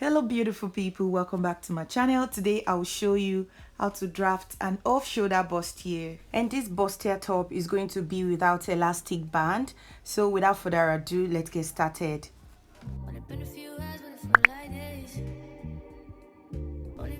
Hello beautiful people, welcome back to my channel. Today I will show you how to draft an off-shoulder bustier, and this bustier top is going to be without elastic band. So without further ado, let's get started.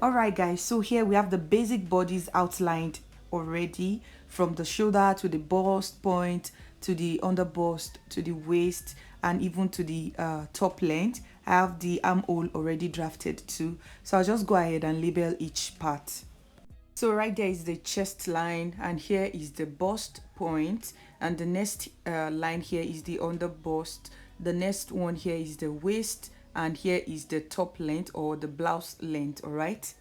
Alright guys, so here we have the basic bodies outlined already, from the shoulder to the bust point to the under bust to the waist and even to the top length. I have the armhole already drafted too, so I'll just go ahead and label each part. So right there is the chest line, and here is the bust point, and the next line here is the under bust. The next one here is the waist, and here is the top length or the blouse length. All right.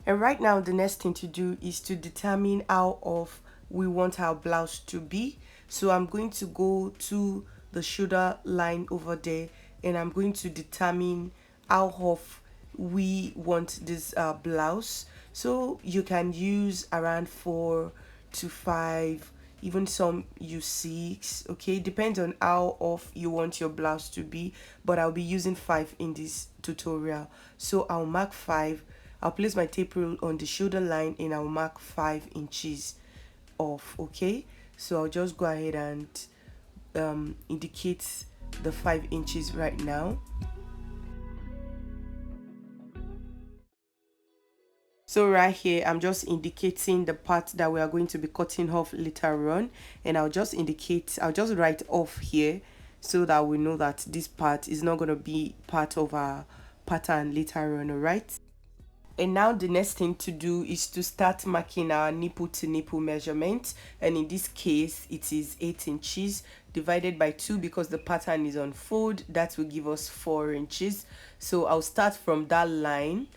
And right now the next thing to do is to determine how off we want our blouse to be. So I'm going to go to the shoulder line over there, and I'm going to determine how off we want this blouse. So you can use around 4 to 5, even some use 6. Okay, depends on how off you want your blouse to be, but I'll be using 5 in this tutorial. So I'll mark 5. I'll place my tape rule on the shoulder line and I'll mark 5 inches off. Okay, so I'll just go ahead and indicate the 5 inches right now. So right here, I'm just indicating the part that we are going to be cutting off later on, and I'll just write off here so that we know that this part is not going to be part of our pattern later on. All right. And now the next thing to do is to start marking our nipple to nipple measurement, and in this case it is 8 inches divided by 2 because the pattern is on fold. That will give us 4 inches. So I'll start from that line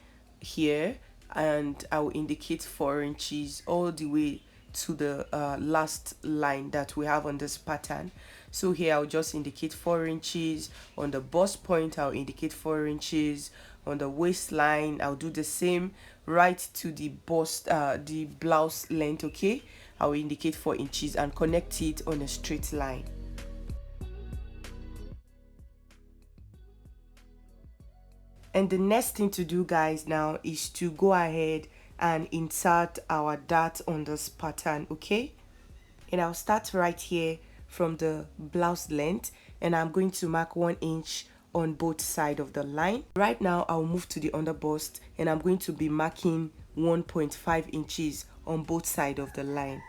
here and I will indicate 4 inches all the way to the last line that we have on this pattern. So here I'll just indicate 4 inches. On the bust point I'll indicate 4 inches. On the waistline I'll do the same right to the bust, the blouse length. Okay, I will indicate 4 inches and connect it on a straight line. And the next thing to do guys now is to go ahead and insert our dart on this pattern. Okay, and I'll start right here from the blouse length, and I'm going to mark 1 inch on both sides of the line. Right now I'll move to the under bust, and I'm going to be marking 1.5 inches on both sides of the line.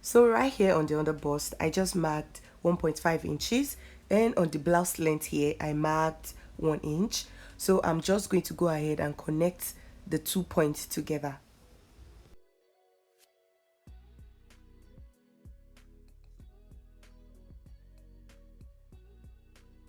So right here on the under bust I just marked 1.5 inches, and on the blouse length here I marked 1 inch. So I'm just going to go ahead and connect the 2 points together.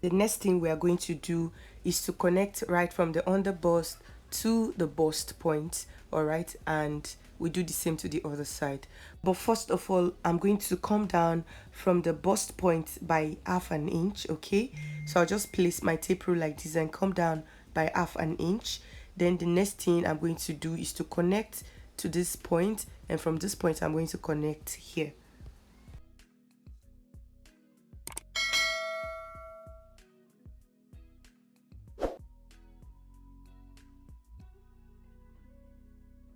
The next thing we are going to do is to connect right from the under bust to the bust point. All right, and we do the same to the other side. But first of all, I'm going to come down from the bust point by ½ an inch. Okay, so I'll just place my tape rule like this and come down by ½ an inch. Then the next thing I'm going to do is to connect to this point, and from this point I'm going to connect here.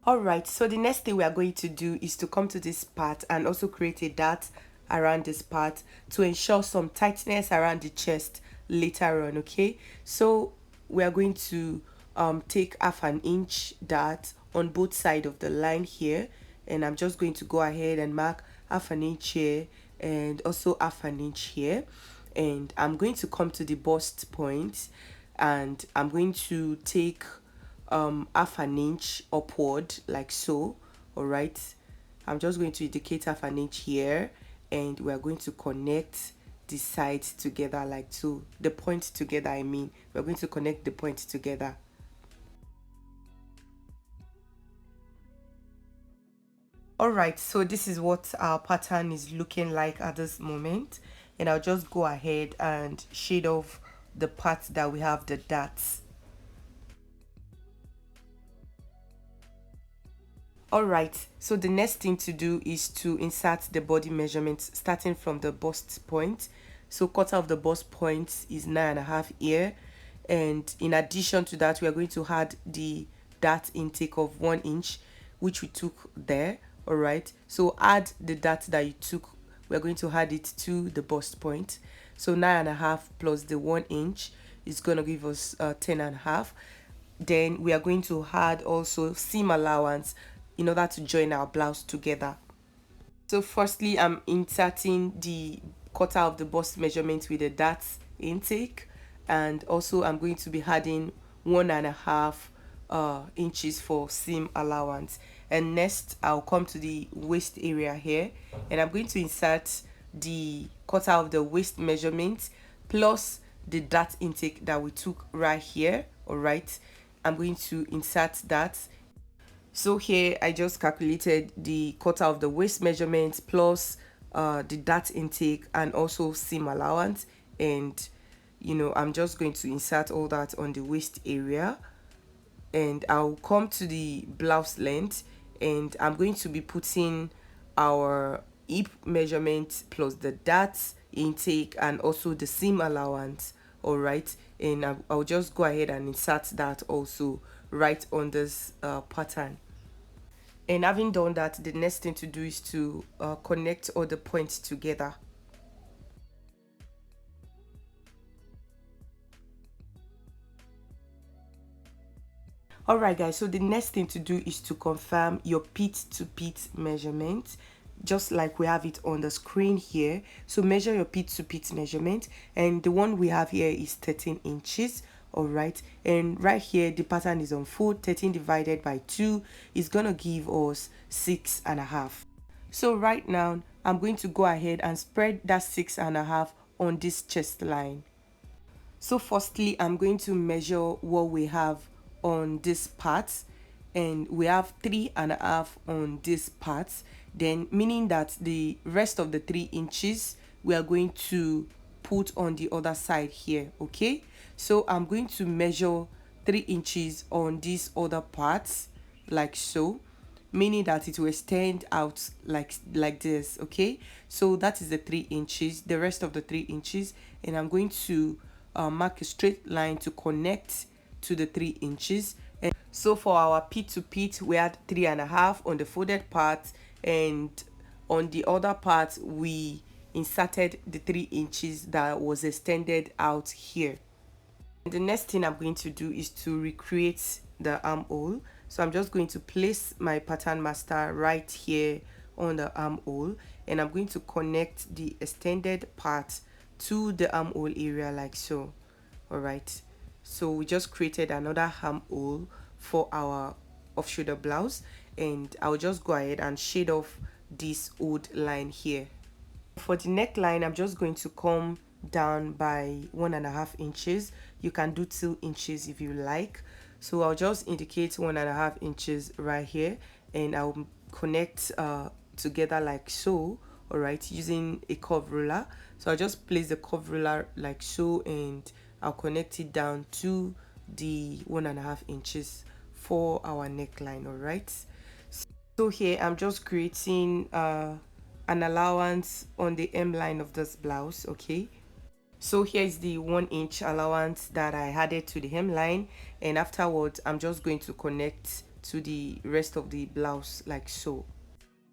Alright, so the next thing we are going to do is to come to this part and also create a dart around this part to ensure some tightness around the chest later on. Okay, so we are going to take ½ an inch dart on both sides of the line here, and I'm just going to go ahead and mark ½ an inch here and also ½ an inch here, and I'm going to come to the bust point and I'm going to take ½ an inch upward like so. All right, I'm just going to indicate ½ an inch here, and we are going to connect the sides together like so, the points together. I mean, we're going to connect the points together. All right, so this is what our pattern is looking like at this moment, and I'll just go ahead and shade off the part that we have the darts. Alright, so the next thing to do is to insert the body measurements starting from the bust point. So quarter of the bust point is 9.5 here, And in addition to that, we are going to add the dart intake of 1 inch, which we took there. All right, so add the dart that you took. We're going to add it to the bust point. So 9.5 plus the 1 inch is going to give us 10.5. Then we are going to add also seam allowance in order to join our blouse together. So firstly, I'm inserting the cutter of the bust measurement with the dart intake, and also I'm going to be adding 1.5 inches for seam allowance. And next I'll come to the waist area here, and I'm going to insert the cutter of the waist measurement plus the dart intake that we took right here. All right, I'm going to insert that. So here I just calculated the cutter of the waist measurement plus the dart intake and also seam allowance, and I'm just going to insert all that on the waist area. And I'll come to the blouse length, and I'm going to be putting our hip measurement plus the dart intake and also the seam allowance. All right, and I'll just go ahead and insert that also right on this pattern. And having done that, the next thing to do is to connect all the points together. Alright guys, so the next thing to do is to confirm your pit to pit measurement, just like we have it on the screen here. So measure your pit to pit measurement, and the one we have here is 13 inches. All right, and right here the pattern is on fold. 13 divided by 2 is gonna give us 6.5. So right now I'm going to go ahead and spread that 6.5 on this chest line. So firstly, I'm going to measure what we have on this part, and we have 3.5 on this part, then meaning that the rest of the 3 inches we are going to put on the other side here. Okay, so I'm going to measure 3 inches on these other parts like so, meaning that it will extend out like this. Okay, so that is the 3 inches, the rest of the 3 inches, and I'm going to mark a straight line to connect to the 3 inches. And so for our pit to pit, we had 3.5 on the folded part, and on the other part we inserted the 3 inches that was extended out here. And the next thing I'm going to do is to recreate the armhole. So I'm just going to place my pattern master right here on the armhole, and I'm going to connect the extended part to the armhole area like so. All right, so we just created another armhole for our off-shoulder blouse, and I'll just go ahead and shade off this old line here. For the neckline, I'm just going to come down by 1.5 inches. You can do 2 inches if you like. So I'll just indicate 1.5 inches right here, and I'll connect together like so. All right, using a curve ruler. So I'll just place the curve ruler like so, and I'll connect it down to the 1.5 inches for our neckline. All right, so here I'm just creating an allowance on the hem line of this blouse. Okay, so here is the 1 inch allowance that I added to the hemline, and afterwards I'm just going to connect to the rest of the blouse like so.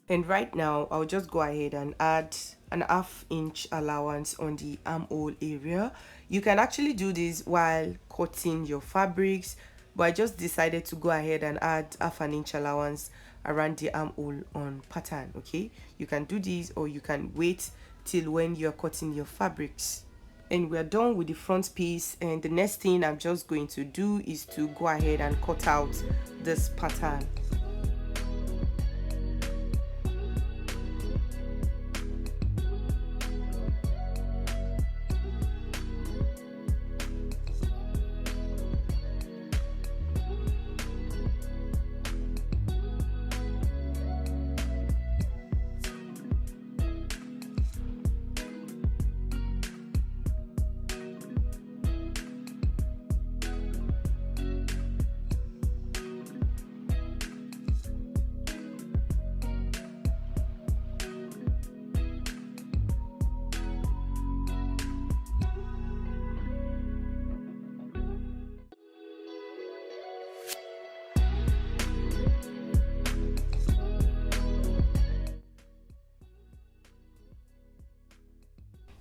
And right now I'll just go ahead and add an 1/2 inch allowance on the armhole area. You can actually do this while cutting your fabrics, but I just decided to go ahead and add 1/2 inch allowance around the armhole on pattern. Okay, you can do this, or you can wait till when you're cutting your fabrics. And we're done with the front piece, and the next thing I'm just going to do is to go ahead and cut out this pattern.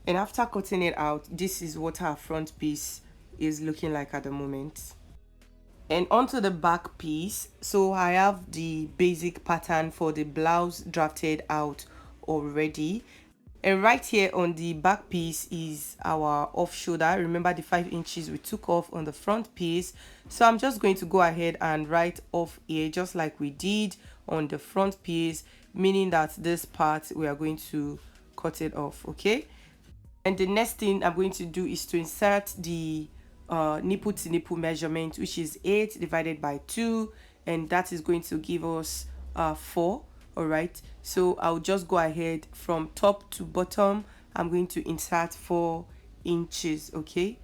And after cutting it out, this is what our front piece is looking like at the moment. And onto the back piece, so I have the basic pattern for the blouse drafted out already. And right here on the back piece is our off shoulder. Remember the 5 inches we took off on the front piece. So I'm just going to go ahead and write off here just like we did on the front piece, meaning that this part we are going to cut it off. Okay, and the next thing I'm going to do is to insert the nipple to nipple measurement, which is 8 divided by 2, and that is going to give us 4. All right, so I'll just go ahead from top to bottom. I'm going to insert 4 inches. Okay,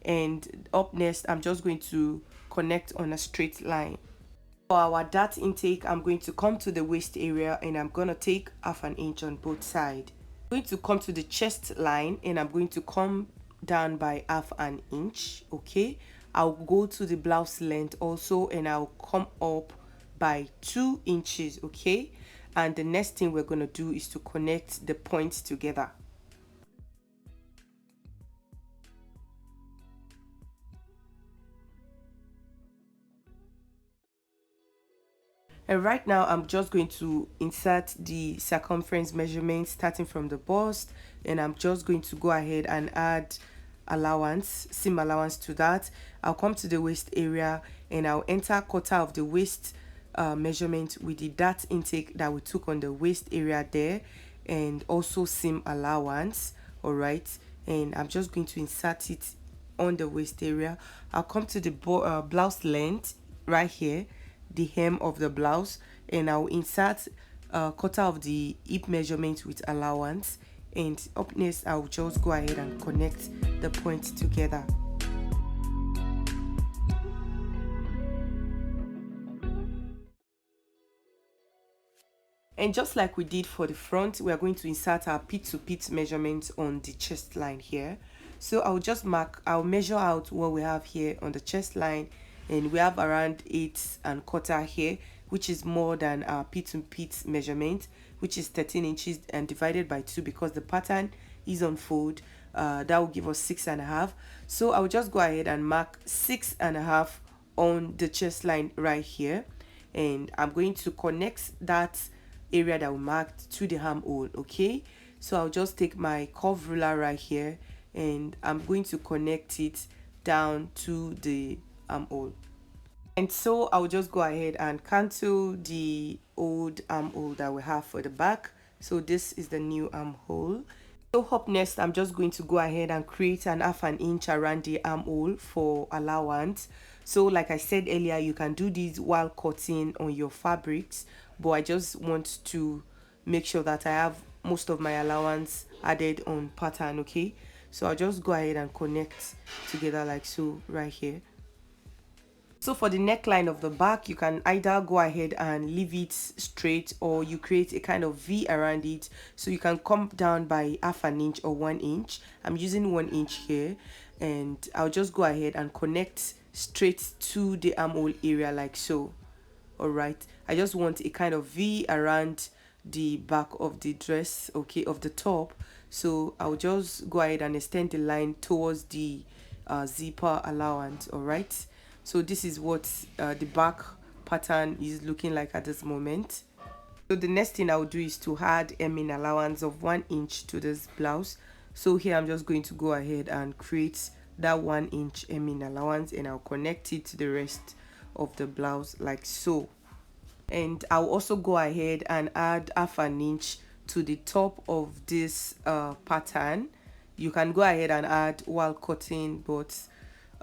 and up next I'm just going to connect on a straight line. For our dart intake, I'm going to come to the waist area and I'm going to take half an inch on both sides. I'm going to come to the chest line and I'm going to come down by half an inch. Okay, I'll go to the blouse length also and I'll come up by 2 inches. Okay, and the next thing we're going to do is to connect the points together. And right now I'm just going to insert the circumference measurement starting from the bust, and I'm just going to go ahead and add allowance, seam allowance to that. I'll come to the waist area and I'll enter quarter of the waist measurement with the dart intake that we took on the waist area there, and also seam allowance. All right, and I'm just going to insert it on the waist area. I'll come to the blouse length right here, the hem of the blouse, and I'll insert quarter of the hip measurement with allowance, and up next I'll just go ahead and connect the points together. And just like we did for the front, we are going to insert our pit to pit measurements on the chest line here. So I'll measure out what we have here on the chest line, and we have around 8¼ here, which is more than our pit to pit measurement, which is 13 inches, and divided by 2 because the pattern is on fold. That will give us 6½. So I'll just go ahead and mark 6½ on the chest line right here, and I'm going to connect that area that we marked to the armhole. Okay, so I'll just take my curve ruler right here and I'm going to connect it down to the armhole. And so I'll just go ahead and cancel the old armhole that we have for the back. So this is the new armhole. So up next, I'm just going to go ahead and create an half an inch around the armhole for allowance. So like I said earlier, you can do this while cutting on your fabrics, but I just want to make sure that I have most of my allowance added on pattern. Okay, so I'll just go ahead and connect together like so right here. So for the neckline of the back, you can either go ahead and leave it straight, or you create a kind of V around it. So you can come down by half an inch or 1 inch. I'm using 1 inch here, and I'll just go ahead and connect straight to the armhole area like so. All right, I just want a kind of V around the back of the dress, okay, of the top. So I'll just go ahead and extend the line towards the zipper allowance. All right, so this is what the back pattern is looking like at this moment. So the next thing I'll do is to add hemming allowance of 1 inch to this blouse. So here I'm just going to go ahead and create that 1 inch hemming allowance, and I'll connect it to the rest of the blouse like so. And I'll also go ahead and add half an inch to the top of this pattern. You can go ahead and add while cutting, but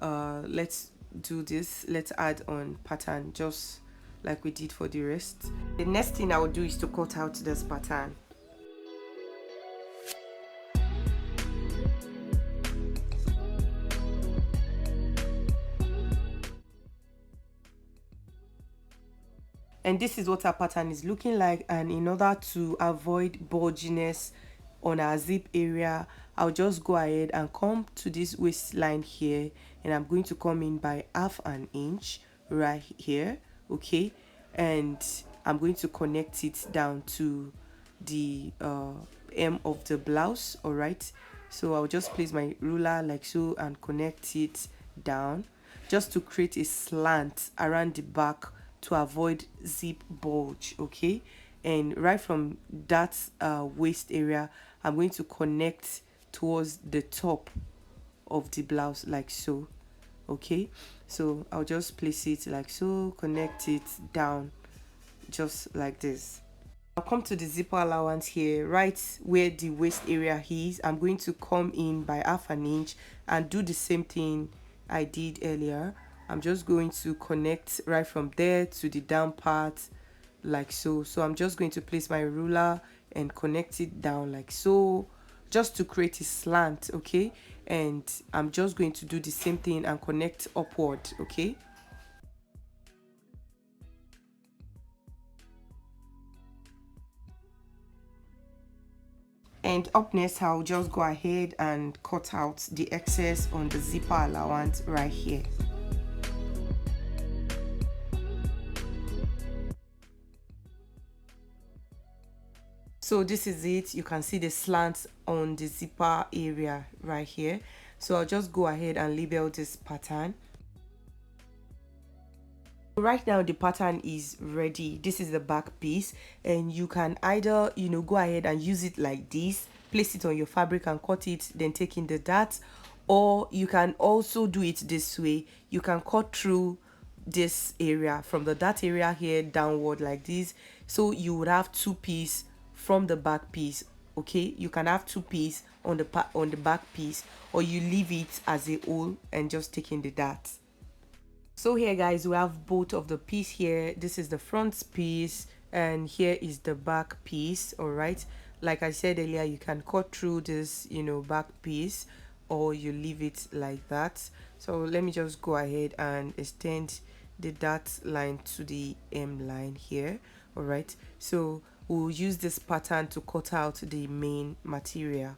let's do this. Let's add on pattern just like we did for the rest. The next thing I'll do is to cut out this pattern. And this is what our pattern is looking like, and in order to avoid bulginess on our zip area, I'll just go ahead and come to this waistline here, and I'm going to come in by half an inch right here. Okay, and I'm going to connect it down to the hem of the blouse. All right, So I'll just place my ruler like so and connect it down, just to create a slant around the back to avoid zip bulge. Okay, and right from that waist area, I'm going to connect towards the top of the blouse like so. Okay, so I'll just place it like so, connect it down just like this. I'll come to the zipper allowance here, right where the waist area is. I'm going to come in by half an inch and do the same thing I did earlier. I'm just going to connect right from there to the down part like so. So I'm just going to place my ruler and connect it down like so, just to create a slant. Okay, and I'm just going to do the same thing and connect upward. Okay, and up next I'll just go ahead and cut out the excess on the zipper allowance right here. So this is it. You can see the slants on the zipper area right here. So I'll just go ahead and label this pattern. Right now the pattern is ready. This is the back piece, and you can either go ahead and use it like this, place it on your fabric and cut it, then take in the darts, or you can also do it this way. You can cut through this area from the dart area here downward like this, so you would have two piece from the back piece. Okay, you can have two piece on the back piece, or you leave it as a whole and just take in the darts. So here guys, we have both of the piece here. This is the front piece and here is the back piece. All right, like I said earlier, you can cut through this back piece, or you leave it like that. So let me just go ahead and extend the dart line to the M line here. All right, so we'll use this pattern to cut out the main material.